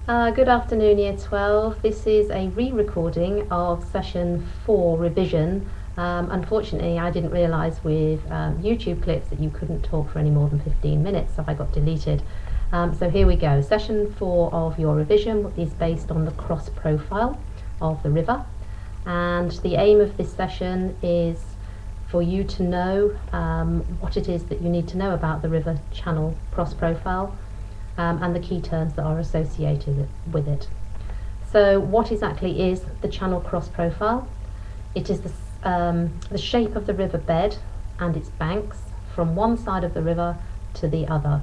Good afternoon, Year 12. This is a re-recording of session 4 revision. Unfortunately, I didn't realise with YouTube clips that you couldn't talk for any more than 15 minutes, so I got deleted. So here we go. Session 4 of your revision is based on the cross profile of the river, and the aim of this session is for you to know what it is that you need to know about the river channel cross profile, and the key terms that are associated with it. So what exactly is the channel cross profile? It is the shape of the river bed and its banks from one side of the river to the other.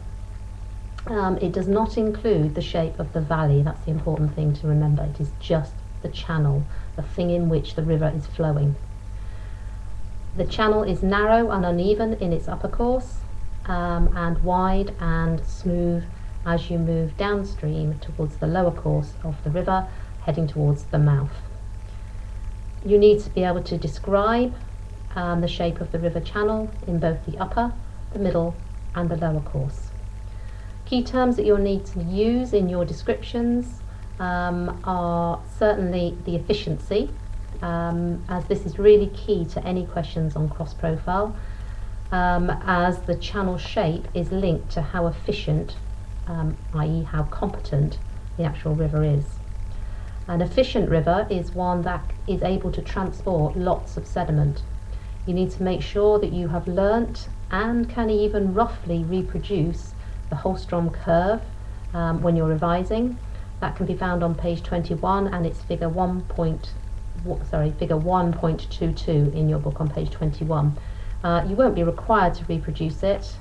It does not include the shape of the valley. That's the important thing to remember. It is just the channel, the thing in which the river is flowing. The channel is narrow and uneven in its upper course, and wide and smooth as you move downstream towards the lower course of the river, heading towards the mouth. You need to be able to describe the shape of the river channel in both the upper, the middle and the lower course. Key terms that you'll need to use in your descriptions are certainly the efficiency, as this is really key to any questions on cross profile, as the channel shape is linked to how efficient, i.e. how competent the actual river is. An efficient river is one that is able to transport lots of sediment. You need to make sure that you have learnt and can even roughly reproduce the Holstrom curve when you're revising. That can be found on page 21, and it's figure 1.22 in your book on page 21. You won't be required to reproduce it. It's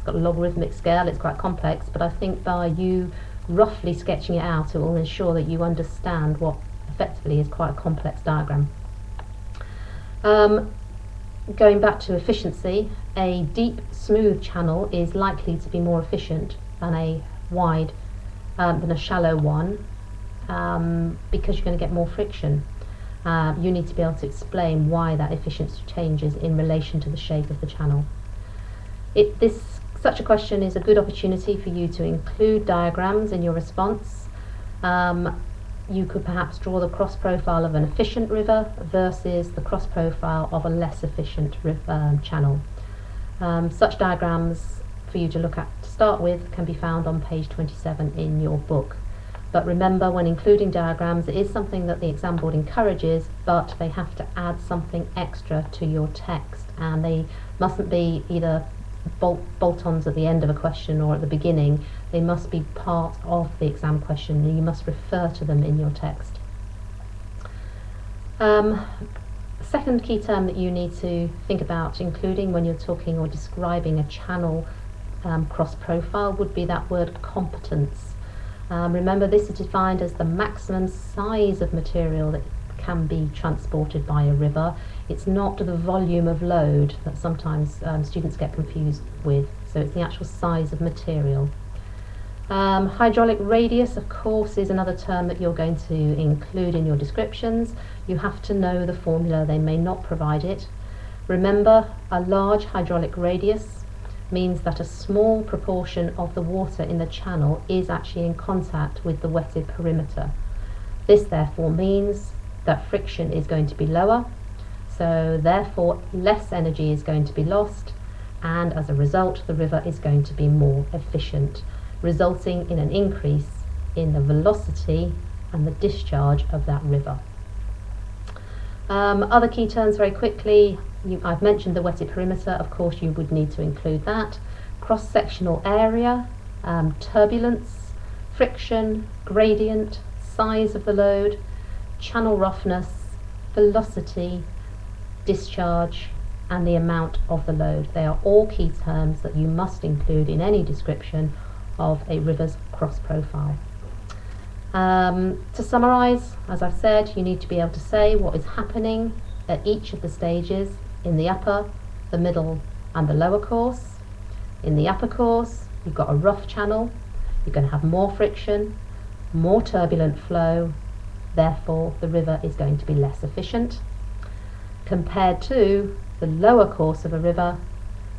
got a logarithmic scale, it's quite complex, but I think by you roughly sketching it out, it will ensure that you understand what effectively is quite a complex diagram. Going back to efficiency, a deep, smooth channel is likely to be more efficient than a shallow one, because you're going to get more friction. You need to be able to explain why that efficiency changes in relation to the shape of the channel. Such a question is a good opportunity for you to include diagrams in your response. You could perhaps draw the cross profile of an efficient river versus the cross profile of a less efficient channel. Such diagrams for you to look at to start with can be found on page 27 in your book. But remember, when including diagrams, it is something that the exam board encourages, but they have to add something extra to your text, and they mustn't be either bolt-ons at the end of a question or at the beginning. They must be part of the exam question, and you must refer to them in your text. Second key term that you need to think about including when you're talking or describing a channel cross profile would be that word competence. Remember, this is defined as the maximum size of material that can be transported by a river. It's not the volume of load that sometimes students get confused with, so it's the actual size of material. Hydraulic radius, of course, is another term that you're going to include in your descriptions. You have to know the formula, they may not provide it. Remember, a large hydraulic radius means that a small proportion of the water in the channel is actually in contact with the wetted perimeter. This therefore means that friction is going to be lower, so therefore less energy is going to be lost, and as a result the river is going to be more efficient, resulting in an increase in the velocity and the discharge of that river. Other key terms very quickly. I've mentioned the wetted perimeter, of course you would need to include that. Cross-sectional area, turbulence, friction, gradient, size of the load, channel roughness, velocity, discharge, and the amount of the load. They are all key terms that you must include in any description of a river's cross profile. To summarise, as I've said, you need to be able to say what is happening at each of the stages in the upper, the middle and the lower course. In the upper course, you've got a rough channel, you're going to have more friction, more turbulent flow, therefore the river is going to be less efficient, compared to the lower course of a river,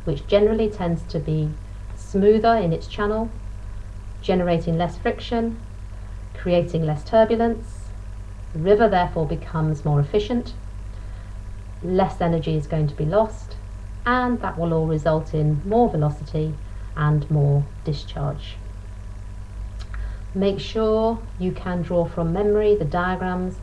which generally tends to be smoother in its channel, generating less friction, creating less turbulence. The river therefore becomes more efficient, less energy is going to be lost, and that will all result in more velocity and more discharge. Make sure you can draw from memory the diagrams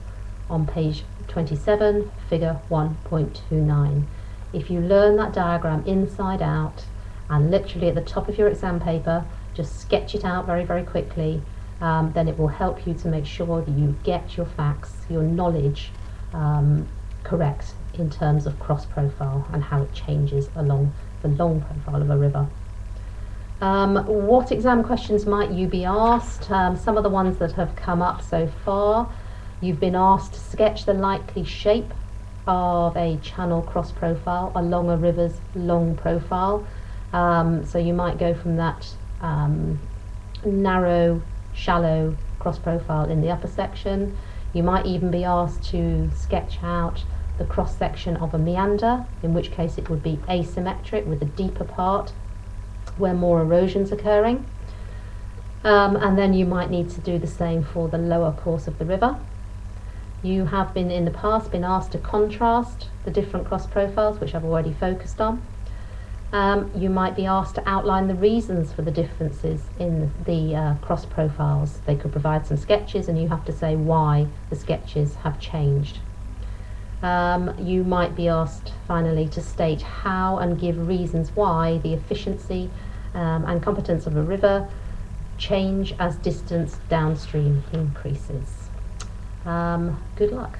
on page 27, figure 1.29. If you learn that diagram inside out and literally at the top of your exam paper, just sketch it out very, very quickly, then it will help you to make sure that you get your facts, your knowledge correct in terms of cross profile and how it changes along the long profile of a river. What exam questions might you be asked? Some of the ones that have come up so far, you've been asked to sketch the likely shape of a channel cross profile along a river's long profile. So you might go from that narrow, shallow cross profile in the upper section. You might even be asked to sketch out the cross section of a meander, in which case it would be asymmetric with a deeper part where more erosion's occurring. And then you might need to do the same for the lower course of the river. You have been in the past been asked to contrast the different cross profiles, which I've already focused on. You might be asked to outline the reasons for the differences in the cross profiles. They could provide some sketches and you have to say why the sketches have changed. You might be asked finally to state how and give reasons why the efficiency and competence of a river change as distance downstream increases. Good luck.